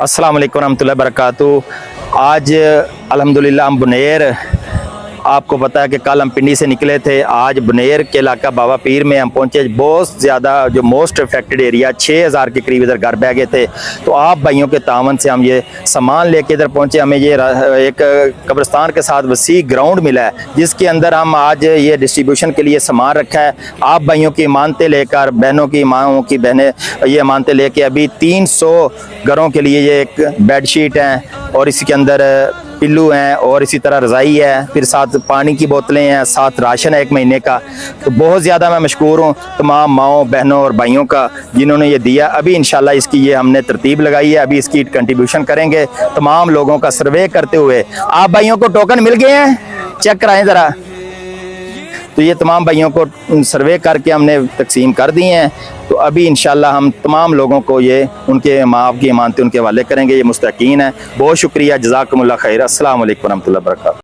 अस्सलाम वालेकुम रहमतुल्लाहि बरकातुहू। आज अल्हम्दुलिल्लाह हम बुनेर, आपको पता है कि कल हम पिंडी से निकले थे, आज बुनेर के इलाका बाबा पीर में हम पहुंचे। बहुत ज़्यादा जो मोस्ट अफेक्टेड एरिया 6000 के करीब इधर घर बह गए थे। तो आप भाइयों के तावन से हम ये सामान लेके इधर पहुंचे। हमें ये एक कब्रिस्तान के साथ वसी ग्राउंड मिला है, जिसके अंदर हम आज ये डिस्ट्रीब्यूशन के लिए सामान रखा है। आप भाइयों की मानते लेकर, बहनों की माओं की बहनें ये मानते लेके अभी 300 घरों के लिए ये एक बेडशीट हैं और इसके अंदर पिल्लू हैं और इसी तरह रज़ाई है, फिर साथ पानी की बोतलें हैं, साथ राशन है 1 महीने का। तो बहुत ज़्यादा मैं मशकूर हूँ तमाम माओं बहनों और भाइयों का जिन्होंने ये दिया। अभी इंशाल्लाह इसकी ये हमने तरतीब लगाई है, अभी इसकी कंट्रीब्यूशन करेंगे तमाम लोगों का सर्वे करते हुए। आप भाइयों को टोकन मिल गए हैं, चेक कराएं ज़रा। तो ये तमाम भाइयों को सर्वे करके हमने तकसीम कर दिए हैं। तो अभी इंशाल्लाह हम तमाम लोगों को ये उनके माँ बाप की अमानतें उनके हवाले करेंगे। ये मुस्तकीन है। बहुत शुक्रिया, जज़ाकुमुल्लाह खैर। अस्सलाम वालेकुम रहमतुल्लाहि व बरकातहू।